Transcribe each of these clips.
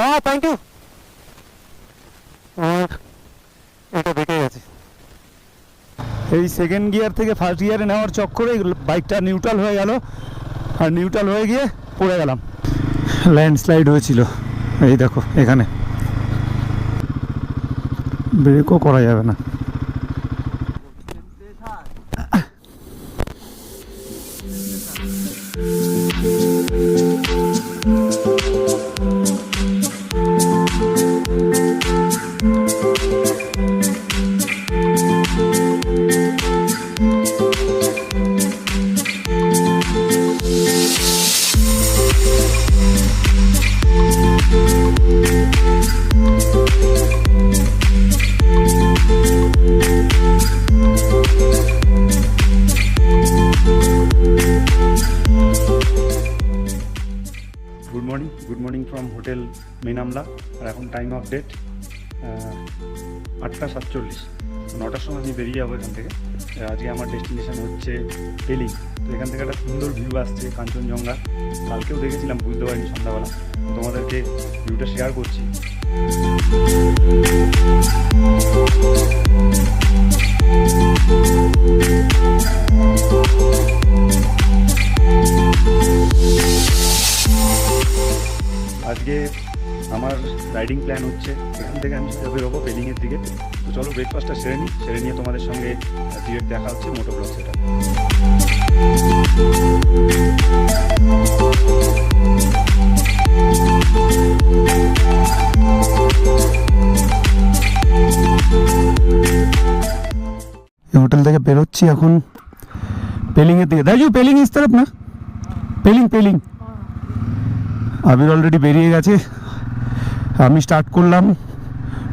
হ্যাঁ thank you. এটা বেঁকে গেছে। এই সেকেন্ড গিয়ার থেকে ফার্স্ট গিয়ারে নেওয়ার চক্করে বাইকটা নিউট্রাল হয়ে গেল, আর নিউট্রাল হয়ে গিয়ে পড়ে গেলাম। ল্যান্ডস্লাইড হয়েছিল, এই দেখো এখানে ব্রেকও করা যাবে না। গুড মর্নিং ফ্রম হোটেল মেনামলা। আর এখন টাইম আপডেট 8টা 47। 9টার সময় আমি বেরিয়ে যাবো এখান থেকে। আজকে আমার ডেস্টিনেশন হচ্ছে পেলিং। তো এখান থেকে একটা সুন্দর ভিউ আসছে কাঞ্চনজঙ্ঘা। কালকেও দেখেছিলাম, বুঝতে পারিনি সন্ধ্যাবেলা, তোমাদেরকে ভিউটা শেয়ার করছি। আজকে আমার রাইডিং প্ল্যান হচ্ছে এখান থেকে আমি বেরোবো পেলিংয়ের দিকে। তো চলো ব্রেকফাস্টটা সেরে নিয়ে তোমাদের সঙ্গে ডিরেক্ট দেখা হচ্ছে মোটো ব্লগ সেটা। হোটেল থেকে বেরোচ্ছি এখন পেলিংয়ের দিকে। দাইজু পেলিং ইস তরফ না, পেলিং। আবির অলরেডি বেরিয়ে গেছে। আমি স্টার্ট করলাম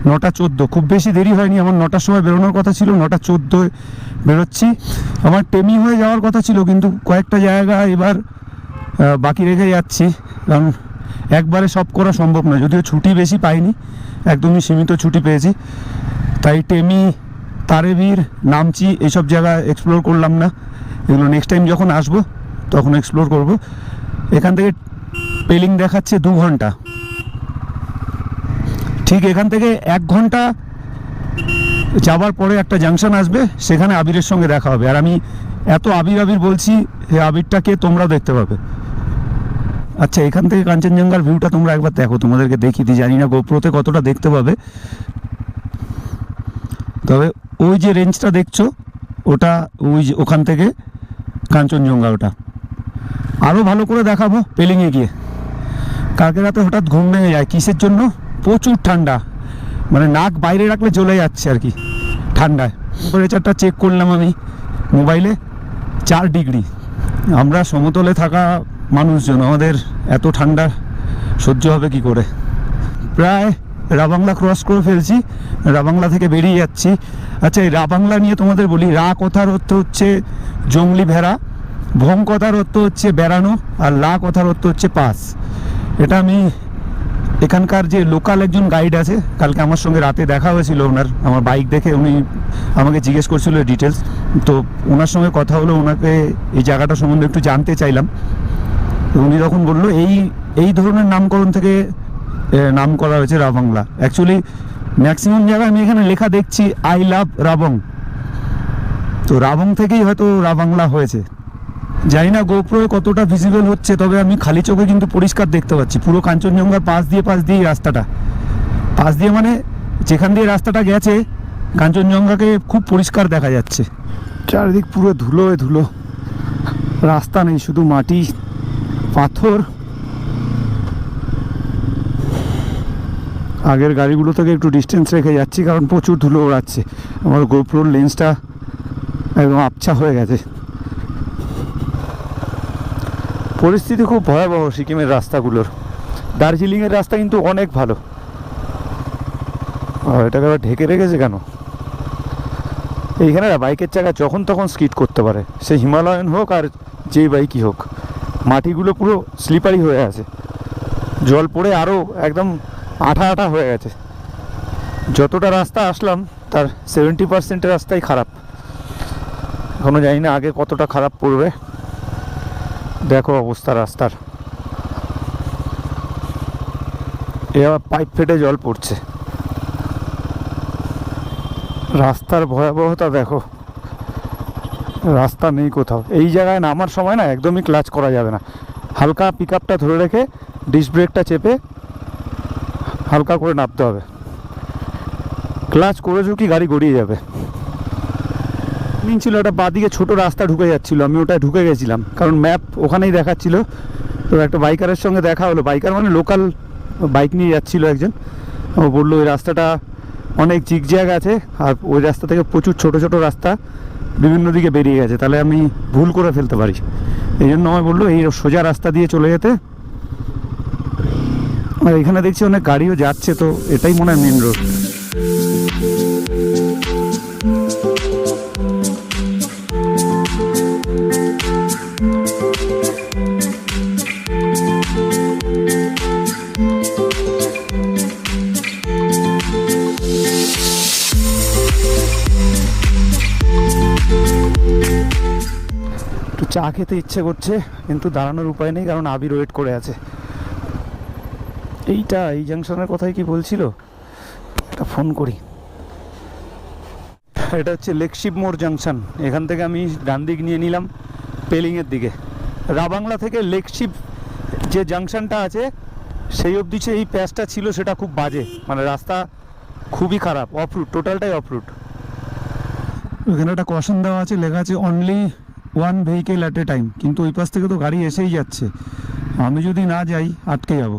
9টা 14। খুব বেশি দেরি হয়নি, আমার 9টার সময় বেরোনোর কথা ছিল, 9টা 14 বেরোচ্ছি। আমার টেমি হয়ে যাওয়ার কথা ছিল, কিন্তু কয়েকটা জায়গা এবার বাকি রেখে যাচ্ছি, কারণ একবারে সব করা সম্ভব নয়। যদিও ছুটি বেশি পাইনি, একদমই সীমিত ছুটি পেয়েছি, তাই টেমি, তারেবীর, নামচি এইসব জায়গা এক্সপ্লোর করলাম না। এগুলো নেক্সট টাইম যখন আসবো তখন এক্সপ্লোর করব। এখান থেকে পেলিং দেখাচ্ছে 2 ঘন্টা। ঠিক এখান থেকে 1 ঘন্টা যাবার পরে একটা জাংশন আসবে, সেখানে আবিরের সঙ্গে দেখা হবে। আর আমি এত আবির বলছি, এই আবিরটাকে তোমরাও দেখতে পাবে। আচ্ছা, এখান থেকে কাঞ্চনজঙ্ঘার ভিউটা তোমরা একবার দেখো, তোমাদেরকে দেখিয়ে দিই। জানি না গোপ্রোতে কতটা দেখতে পাবে, তবে ওই যে রেঞ্জটা দেখছো ওটা ওখান থেকে কাঞ্চনজঙ্ঘা। ওটা আরও ভালো করে দেখাবো পেলিংয়ে গিয়ে। কালকে রাতে হঠাৎ ঘুম ভেঙে যায়, কিসের জন্য? প্রচুর ঠান্ডা, মানে নাক বাইরে রাখলে জ্বলে যাচ্ছে আর কি ঠান্ডায়। টেম্পারেচারটা চেক করলাম আমি মোবাইলে, 4 ডিগ্রি। আমরা সমতলে থাকা মানুষজন, আমাদের এত ঠান্ডা সহ্য হবে কি করে? প্রায় রাবাংলা ক্রস করে ফেলছি, রাবাংলা থেকে বেরিয়ে যাচ্ছি। আচ্ছা, এই রাবাংলা নিয়ে তোমাদের বলি, রা কথার অর্থ হচ্ছে জংলি ভেড়া, ভং কথার অর্থ হচ্ছে বেড়ানো, আর লা কথার অর্থ হচ্ছে পাস। এটা আমি এখানকার যে লোকাল একজন গাইড আছে, কালকে আমার সঙ্গে রাতে দেখা হয়েছিল ওনার, আমার বাইক দেখে উনি আমাকে জিজ্ঞেস করছিল ডিটেলস। তো ওনার সঙ্গে কথা হলো, ওনাকে এই জায়গাটা সম্বন্ধে একটু জানতে চাইলাম। উনি তখন বললো এই ধরনের নামকরণ থেকে নাম করা হয়েছে রাবাংলা। অ্যাকচুয়ালি ম্যাক্সিমাম জায়গায় আমি এখানে লেখা দেখছি আই লাভ রাবং, তো রাবং থেকেই হয়তো রাবাংলা হয়েছে। জানি না গোপ্রোয় কতটা ভিজিবল হচ্ছে, তবে আমি খালি চোখে কিন্তু পরিষ্কার দেখতে পাচ্ছি পুরো কাঞ্চনজঙ্ঘার পাশ দিয়ে রাস্তাটা, পাশ দিয়ে মানে যেখান দিয়ে রাস্তাটা গেছে কাঞ্চনজঙ্ঘাকে খুব পরিষ্কার দেখা যাচ্ছে। চারিদিক পুরো ধুলোয় ধুলো, রাস্তা নেই, শুধু মাটি পাথর। আগের গাড়িগুলো থেকে একটু ডিস্টেন্স রেখে যাচ্ছি, কারণ প্রচুর ধুলো ওড়াচ্ছে। আমার গোপ্রোর লেন্সটা একদম আবছা হয়ে গেছে। পরিস্থিতি খুব ভয়াবহ সিকিমের রাস্তাগুলোর। দার্জিলিংয়ের রাস্তা কিন্তু অনেক ভালো। এটাকে আবার ঢেকে রেখেছে কেন? এইখানে বাইকের চাকা যখন তখন স্কিড করতে পারে, সে হিমালয়ান হোক আর যেই বাইকই হোক। মাটিগুলো পুরো স্লিপারি হয়ে আছে, জল পড়ে আরও একদম আঠা হয়ে গেছে। যতটা রাস্তা আসলাম তার 70% রাস্তাই খারাপ। এখনও জানি না আগে কতটা খারাপ পড়বে। দেখো অবস্থা রাস্তার। এ আবার পাইপ ফেটে জল পড়ছে। রাস্তার ভয়াবহতা দেখো, রাস্তা নেই কোথাও। এই জায়গায় নামার সময় না একদমই ক্লাচ করা যাবে না, হালকা পিক আপটা ধরে রেখে ডিস্ক ব্রেকটা চেপে হালকা করে নামতে হবে। ক্লাচ করেছো কি গাড়ি গড়িয়ে যাবে। ছিল একটা বাঁদিকে ছোট রাস্তা ঢুকে যাচ্ছিলো, আমি ওটায় ঢুকে গেছিলাম কারণ ম্যাপ ওখানেই দেখাচ্ছিল। তো একটা বাইকারের সঙ্গে দেখা হলো, বাইকার মানে লোকাল বাইক নিয়ে যাচ্ছিলো একজন। ও বললো ওই রাস্তাটা অনেক জিগজ্যাগ আছে আর ওই রাস্তা থেকে প্রচুর ছোট ছোট রাস্তা বিভিন্ন দিকে বেরিয়ে গেছে, তাহলে আমি ভুল করে ফেলতে পারি। এই জন্য আমায় বললো এই সোজা রাস্তা দিয়ে চলে যেতে। আর এখানে দেখছি অনেক গাড়িও যাচ্ছে, তো এটাই মনে হয় মেন রোড। চা খেতে ইচ্ছে করছে কিন্তু দাঁড়ানোর উপায় নেই কারণ আবির ওয়েট করে আছে। এই জাংশনের কথাই কি বলছিল, একটা ফোন করি। এটা হচ্ছে লেকশিপ মোড় জাংশন। এখান থেকে আমি ডান দিক নিয়ে নিলাম পেলিংয়ের দিকে। রাবাংলা থেকে লেকশিপ যে জাংশনটা আছে সেই অবধি এই প্যাচটা ছিল সেটা খুব বাজে, মানে রাস্তা খুবই খারাপ, অফ রুট, টোটালটাই অফ রুট। এখানে একটা কশন দেওয়া আছে, লেখা আছে only 1 vehicle at a time, কিন্তু ওই পাশ থেকে তো গাড়ি এসেই যাচ্ছে, আমি যদি না যাই আটকে যাব।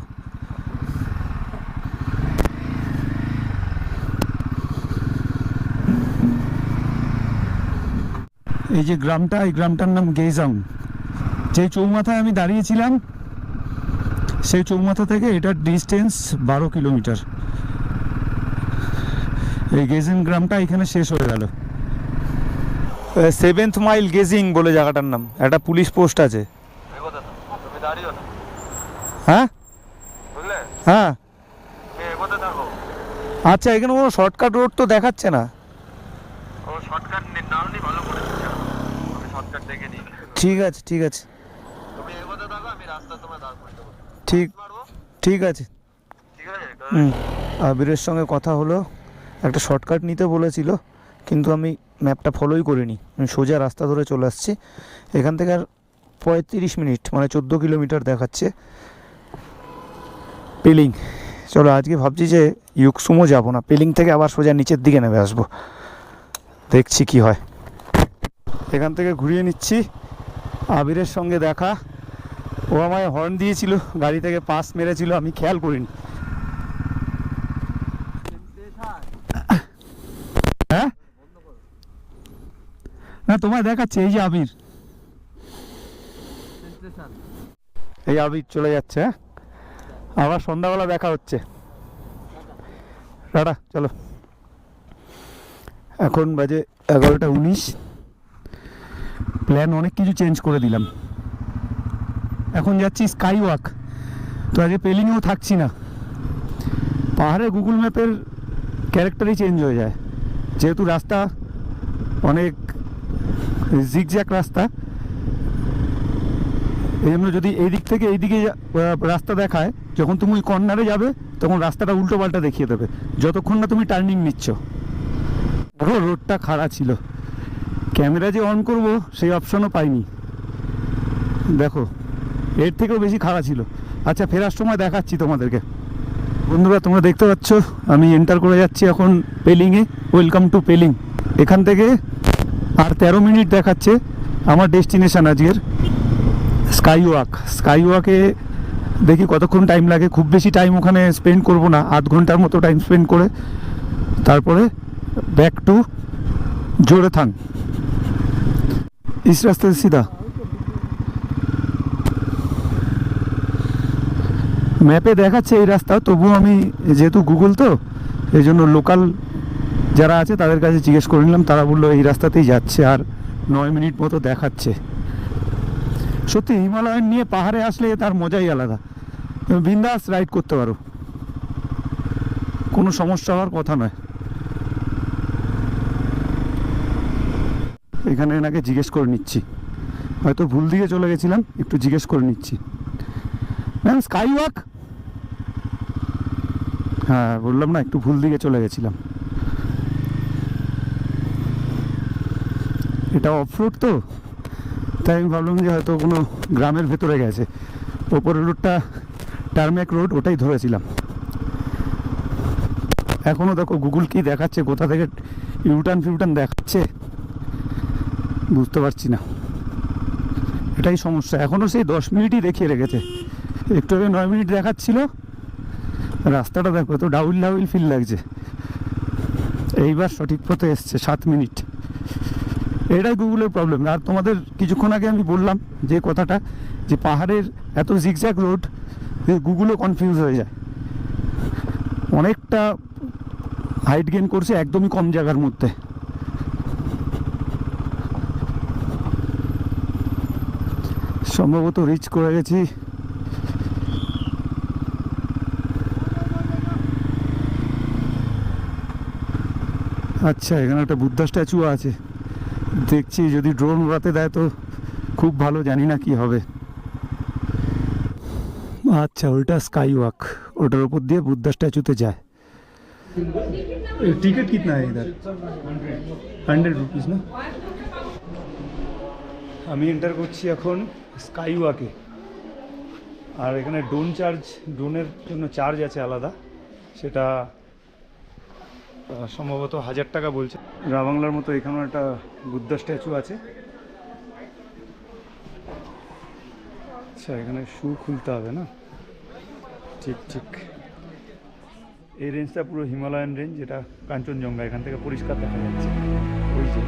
এই যে গ্রামটা, এই গ্রামটার নাম গেজাং। যে চৌমাথায় আমি দাঁড়িয়েছিলাম সেই চৌমাথা থেকে এটার ডিস্টেন্স 12 কিলোমিটার। এই গেজিং গ্রামটা এখানে শেষ হয়ে গেল। 7th মাইল গেজিং বলে জায়গাটার নাম, একটা পুলিশ পোস্ট আছে। হ্যাঁ হ্যাঁ, আচ্ছা এখানে কোনো শর্টকাট রোড তো দেখাচ্ছে না। ঠিক আছে ঠিক আছে, ঠিক ঠিক আছে। আবিরের সঙ্গে কথা হলো, একটা শর্টকাট নিতে বলেছিল কিন্তু আমি ম্যাপটা ফলোই করিনি, আমি সোজা রাস্তা ধরে চলে আসছি। এখান থেকে আর 35 মিনিট, মানে 14 কিলোমিটার দেখাচ্ছে পেলিং। চলো আজকে ভাবছি যে ইউকসুমও যাব না, পেলিং থেকে আবার সোজা নিচের দিকে নেমে আসবো, দেখছি কি হয়। এখান থেকে ঘুরিয়ে নিচ্ছি। আবিরের সঙ্গে দেখা, ও আমায় হর্ন দিয়েছিল, গাড়ি থেকে পাস মেরেছিল, আমি খেয়াল করিনি। হ্যাঁ না তোমায় দেখাচ্ছে, এই যে আবির, এই আবির চলে যাচ্ছে। হ্যাঁ আবার সন্ধ্যাবেলা দেখা হচ্ছে, টাটা। চলো এখন বাজে 11:19। প্ল্যান অনেক কিছু চেঞ্জ করে দিলাম, এখন যাচ্ছি স্কাই ওয়াক। তো আজকে পেলিংয়েও থাকছি না। পাহাড়ে গুগল ম্যাপের ক্যারেক্টারই চেঞ্জ হয়ে যায়, যেহেতু রাস্তা অনেক জিগজ্যাগ রাস্তা, এই জন্য যদি এই দিক থেকে এইদিকে রাস্তা দেখায়, যখন তুমি কর্নারে যাবে তখন রাস্তাটা উল্টো পাল্টা দেখিয়ে দেবে, যতক্ষণ না তুমি টার্নিং নিচ্ছ। পুরো রোডটা খাড়া ছিল, ক্যামেরা যে অন করব সেই অপশনও পাইনি। দেখো এর থেকেও বেশি খাড়া ছিল। আচ্ছা ফেরার সময় দেখাচ্ছি তোমাদেরকে। বন্ধুরা তোমরা দেখতে পাচ্ছ আমি এন্টার করে যাচ্ছি এখন পেলিংয়ে। Welcome to Pelling. এখান থেকে আর 13 মিনিট দেখাচ্ছে আমার ডেস্টিনেশন আজকের স্কাই ওয়াক। স্কাই ওয়াকে দেখি কতক্ষণ টাইম লাগে, খুব বেশি টাইম ওখানে স্পেন্ড করব না, আধ ঘন্টার মতো টাইম স্পেন্ড করে তারপরে ব্যাক টু जोरथांग। इस रास्ते से सीधा मैपे देखाচ্ছে এই রাস্তা, তবুও আমি যেহেতু গুগল তো এই জন্য লোকাল যারা আছে তাদের কাছে জিজ্ঞেস করে নিলাম, তারা বললো এই রাস্তাতেই যাচ্ছে আর 9 মিনিট মতো দেখাচ্ছে। সত্যি হিমালয়ান নিয়ে পাহাড়ে আসলে তার মজাই আলাদা, তুমি বিন্দাস রাইড করতে পারো, কোনো সমস্যা হওয়ার কথা নয়। এখানে এনাকে জিজ্ঞেস করে নিচ্ছি, হয়তো ভুল দিকে চলে গেছিলাম, একটু জিজ্ঞেস করে নিচ্ছি। ম্যাম স্কাই ওয়াক হ্যাঁ বললাম না, একটু ভুল দিকে চলে গেছিলাম। এটা অফরোড তো, তাই আমি ভাবলাম যে হয়তো কোনো গ্রামের ভেতরে গেছে। ওপরের রোডটা টার্মেক রোড, ওটাই ধরেছিলাম। এখনও দেখো গুগল কি দেখাচ্ছে, কোথা থেকে ইউটার্ন ফিউটার্ন দেখাচ্ছে বুঝতে পারছি না, এটাই সমস্যা। এখনও সেই 10 মিনিটই দেখিয়ে রেখেছে, একটু আগে 9 মিনিট দেখাচ্ছিল। রাস্তাটা দেখো, তো ডাউল ডাউল ফিল লাগছে। এইবার সঠিক পথে এসছে 7 মিনিট। এটাই গুগলের প্রবলেম। আর তোমাদের কিছুক্ষণ আগে আমি বললাম যে কথাটা, যে পাহাড়ের এত জিগজ্যাগ রোড, গুগলও কনফিউজ হয়ে যায়। অনেকটা হাইট গেইন করছে একদমই কম জায়গার মধ্যে। সম্ভবত রিচ করে গেছি। আচ্ছা, এখানে একটা বুদ্ধা স্ট্যাচু আছে দেখছি, যদি ড্রোন উড়াতে দেয় তো খুব ভালো, জানি না কি হবে। আচ্ছা, ওইটা স্কাই ওয়াক, ওটার উপর দিয়ে বুদ্ধা স্ট্যাচুতে যায়। টিকিট কিतना है इधर? 100 रुपीज़ না? আমি এন্টার করছি এখন স্কাই ওয়াকে। আর এখানে ড্রোনের জন্য চার্জ আছে আলাদা, সেটা সম্ভবত 1000 টাকা বলছে। রাবাংলার মতো এখানেও একটা বুদ্ধা স্ট্যাচু আছে। আচ্ছা, এখানে শু খুলতে হবে না? ঠিক ঠিক। এই রেঞ্জটা পুরো হিমালয়ান রেঞ্জ, যেটা কাঞ্চনজঙ্ঘা, এখান থেকে পরিষ্কার দেখা যাচ্ছে। ওই যে